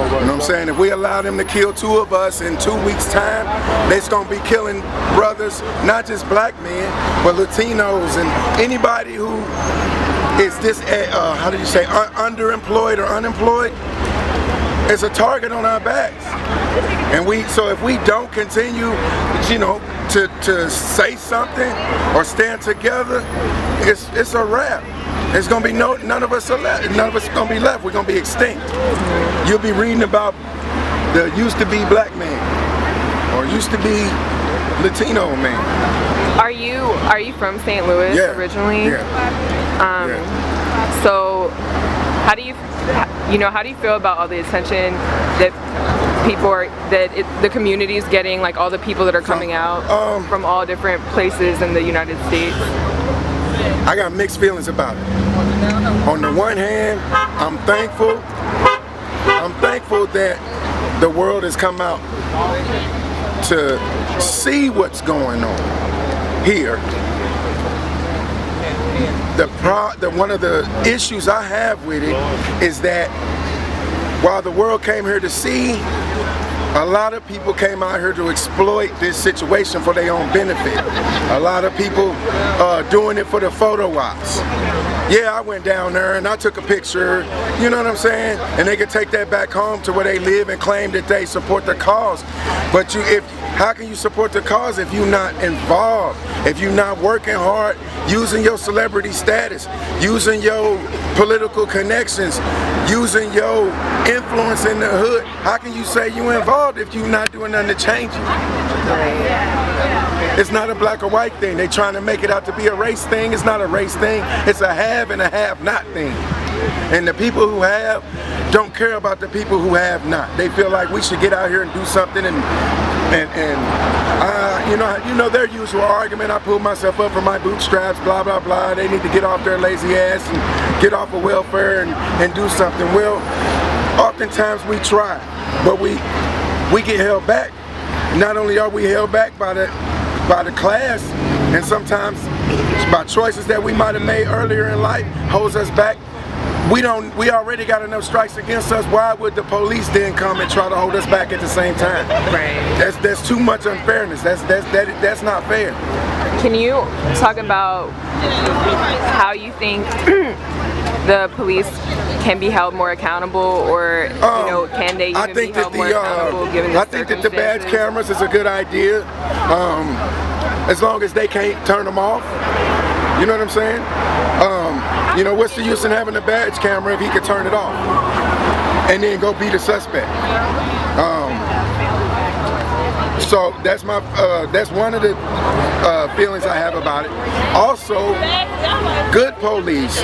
what I'm saying? If we allow them to kill 2 of us in 2 weeks' time, they're going to be killing brothers, not just black men, but Latinos and anybody who is this, how do you say, underemployed or unemployed. It's a target on our backs. And so if we don't continue, you know, to say something or stand together, it's a wrap. There's gonna be none of us are left. None of us are gonna be left. We're gonna be extinct. You'll be reading about the used to be black man or used to be Latino man. Are you from St. Louis originally? Yeah. So how do you feel about all the attention that the community is getting, like all the people that are coming out from all different places in the United States? I got mixed feelings about it. On the one hand, I'm thankful that the world has come out to see what's going on here. One of the issues I have with it is that while the world came here to see, a lot of people came out here to exploit this situation for their own benefit. A lot of people doing it for the photo ops. Yeah, I went down there and I took a picture, you know what I'm saying? And they could take that back home to where they live and claim that they support the cause. But how can you support the cause if you're not involved? If you're not working hard, using your celebrity status, using your political connections, using your influence in the hood? How can you say you're involved if you're not doing nothing to change it? It's not a black or white thing. They're trying to make it out to be a race thing. It's not a race thing. It's a have and a have not thing. And the people who have don't care about the people who have not. They feel like we should get out here and do something and you know their usual argument. I pulled myself up from my bootstraps, blah blah blah. They need to get off their lazy ass and get off of welfare and do something. Well, oftentimes we try, but we get held back. Not only are we held back by the class, and sometimes by choices that we might have made earlier in life holds us back. We already got enough strikes against us. Why would the police then come and try to hold us back at the same time? Right. That's too much unfairness. That's not fair. Can you talk about how you think the police can be held more accountable, or can they even be held more accountable given the I think that the badge cameras is a good idea, as long as they can't turn them off. You know what I'm saying? You know, what's the use in having a badge camera if he could turn it off and then go beat a suspect? So that's one of the feelings I have about it. Also, good police,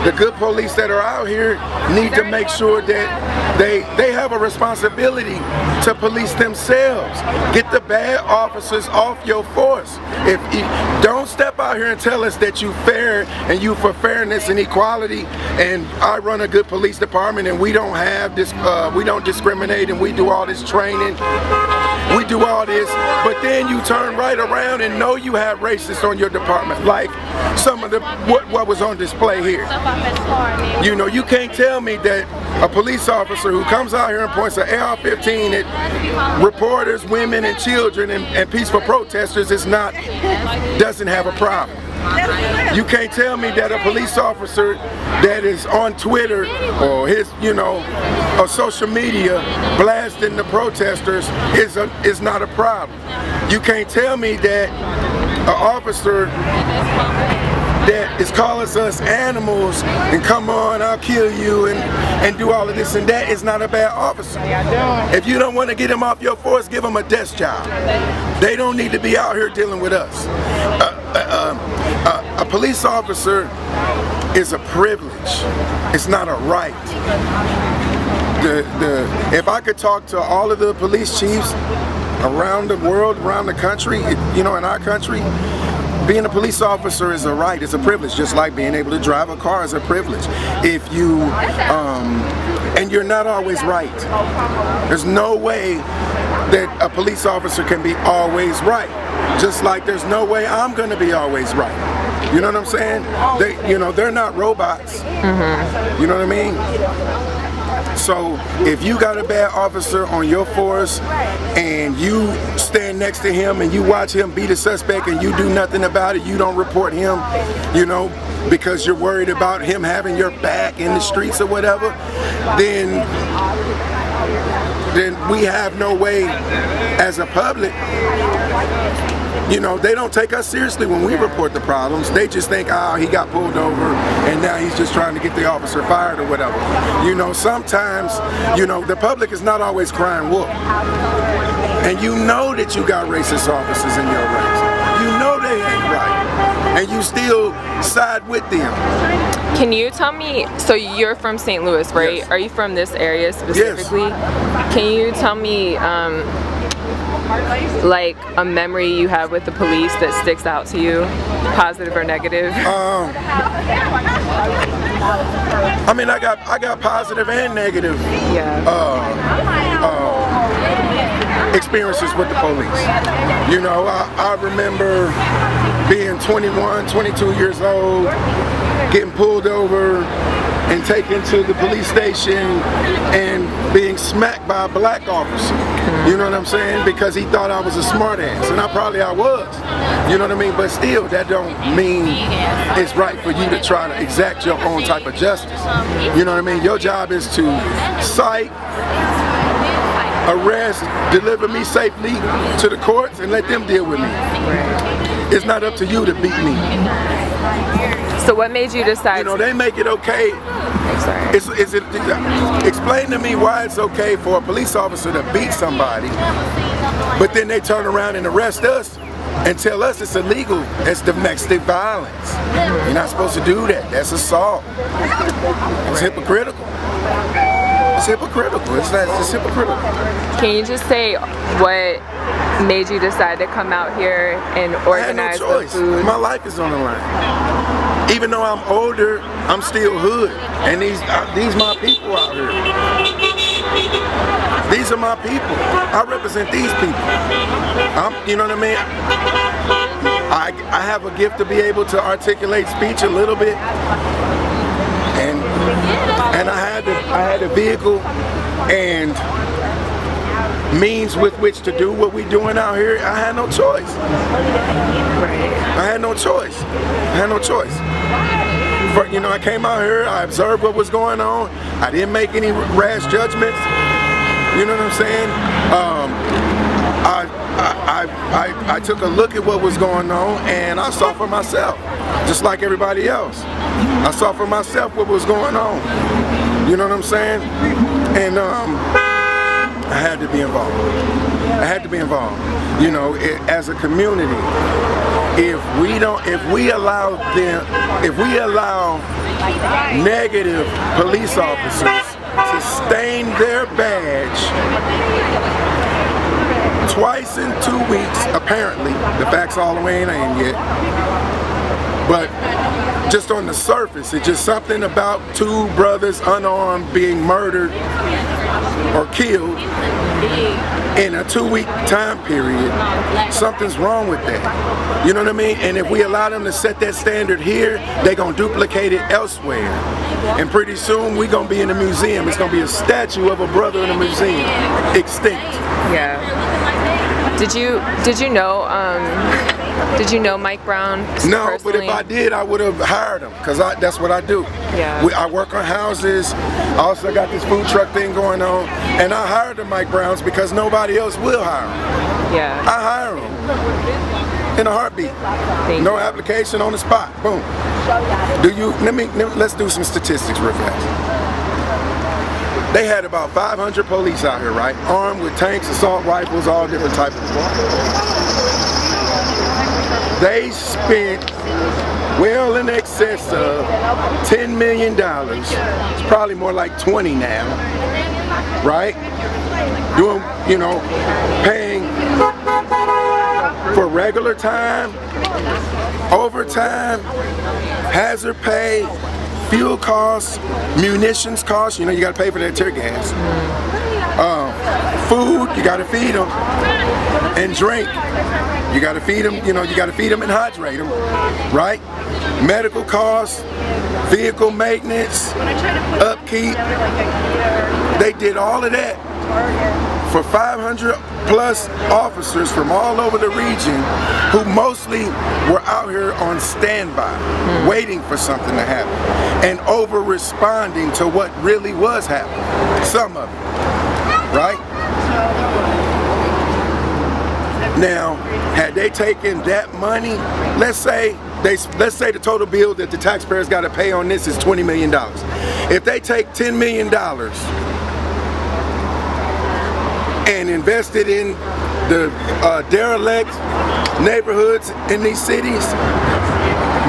the good police that are out here need to make sure that they have a responsibility to police themselves. Get the bad officers off your force. If you don't step out here and tell us that you fair and you for fairness and equality, and I run a good police department and we don't have this, we don't discriminate and we do all this training. We do all this, but then you turn right around and know you have racists on your department, like some of what was on display here. You know, you can't tell me that a police officer who comes out here and points an AR-15 at reporters, women, and children and peaceful protesters doesn't have a problem. You can't tell me that a police officer that is on Twitter or or social media blasting the protesters is not a problem. You can't tell me that an officer that is calling us animals and come on, I'll kill you and do all of this and that is not a bad officer. If you don't want to get him off your force, give him a desk job. They don't need to be out here dealing with us. A police officer is a privilege. It's not a right. If I could talk to all of the police chiefs around the world, around the country, in our country, being a police officer is a right, it's a privilege, just like being able to drive a car is a privilege. If you, and you're not always right. There's no way that a police officer can be always right. Just like there's no way I'm gonna be always right. You know what I'm saying? They're not robots. You know what I mean? So if you got a bad officer on your force and you stand next to him and you watch him beat a suspect and you do nothing about it, you don't report him, you know, because you're worried about him having your back in the streets or whatever, then we have no way as a public. You know, they don't take us seriously when we report the problems. They just think, oh, he got pulled over and now he's just trying to get the officer fired or whatever. You know, sometimes, you know, the public is not always crying wolf. And you know that you got racist officers in your ranks. You know they ain't right. And you still side with them. Can you tell me, so you're from St. Louis, right? Yes. Are you from this area specifically? Yes. Can you tell me, like a memory you have with the police that sticks out to you, positive or negative? I mean, I got positive and negative experiences with the police. You know, I remember being 21, 22 years old, getting pulled over and taken to the police station and being smacked by a black officer. You know what I'm saying? Because he thought I was a smart ass, and I was. You know what I mean? But still, that don't mean it's right for you to try to exact your own type of justice. You know what I mean? Your job is to cite, arrest, deliver me safely to the courts, and let them deal with me. It's not up to you to beat me. So what made you decide? You know, they make it okay. Explain to me why it's okay for a police officer to beat somebody, but then they turn around and arrest us and tell us it's illegal. It's domestic violence. You're not supposed to do that. That's assault. It's hypocritical. It's hypocritical. It's hypocritical. Can you just say what made you decide to come out here and organize I had no choice. the food? My life is on the line. Even though I'm older, I'm still hood. And these my people out here. These are my people. I represent these people. You know what I mean? I have a gift to be able to articulate speech a little bit. And I had a vehicle and means with which to do what we're doing out here. I had no choice. I had no choice. You know, I came out here, I observed what was going on. I didn't make any rash judgments. You know what I'm saying? I took a look at what was going on and I saw for myself, just like everybody else. I saw for myself what was going on. You know what I'm saying? And I had to be involved. You know, as a community, if we allow negative police officers to stain their badge twice in 2 weeks, apparently, the facts all the way ain't in yet, but just on the surface, it's just something about two brothers unarmed being murdered or killed in a 2-week time period. Something's wrong with that. You know what I mean? And if we allow them to set that standard here, they're going to duplicate it elsewhere. And pretty soon we're going to be in a museum. It's going to be a statue of a brother in a museum, extinct. Yeah. Did you know Mike Brown personally? No, but if I did, I would have hired him, because that's what I do. Yeah. I work on houses. I also got this food truck thing going on, and I hired the Mike Browns because nobody else will hire them. Yeah. I hire them in a heartbeat. No application, on the spot. Boom. Let's do some statistics real fast. They had about 500 police out here, right? Armed with tanks, assault rifles, all different types of stuff. They spent well in excess of $10 million. It's probably more like 20 now, right? Doing, you know, paying for regular time, overtime, hazard pay, fuel costs, munitions costs. You know, you got to pay for that tear gas. Food, you gotta feed them. And drink, you gotta feed them, you gotta feed them and hydrate them, right? Medical costs, vehicle maintenance, upkeep. They did all of that for 500 plus officers from all over the region who mostly were out here on standby, waiting for something to happen and over responding to what really was happening, some of it, right? Now, had they taken that money, let's say the total bill that the taxpayers got to pay on this is $20 million. If they take $10 million and invest it in the derelict neighborhoods in these cities,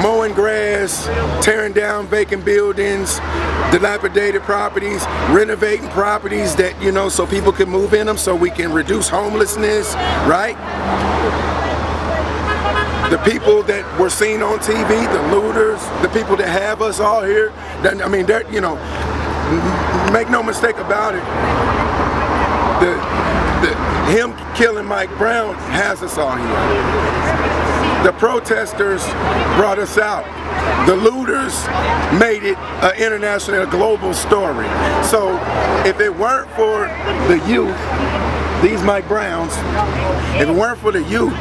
mowing grass, tearing down vacant buildings, dilapidated properties, renovating properties that, so people can move in them so we can reduce homelessness, right? The people that were seen on TV, the looters, the people that have us all here, I mean, they're, make no mistake about it, him killing Mike Brown has us all here. The protesters brought us out. The looters made it an international, global story. So if it weren't for the youth, these Mike Browns, if it weren't for the youth,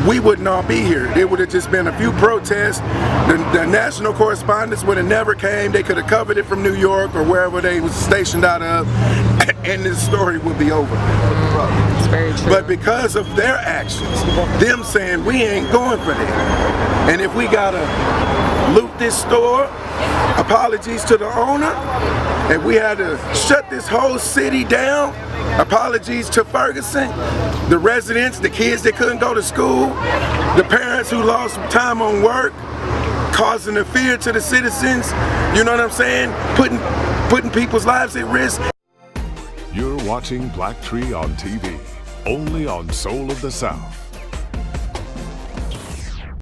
we wouldn't all be here. There would have just been a few protests. The national correspondents would have never came. They could have covered it from New York or wherever they was stationed out of, and this story would be over. It's very true. But because of their actions, them saying we ain't going for that, and if we gotta loot this store, apologies to the owner, if we had to shut this whole city down, apologies to Ferguson, the residents, the kids that couldn't go to school, the parents who lost time on work, causing a fear to the citizens, you know what I'm saying? Putting people's lives at risk. You're watching Black Tree on TV, only on Soul of the South.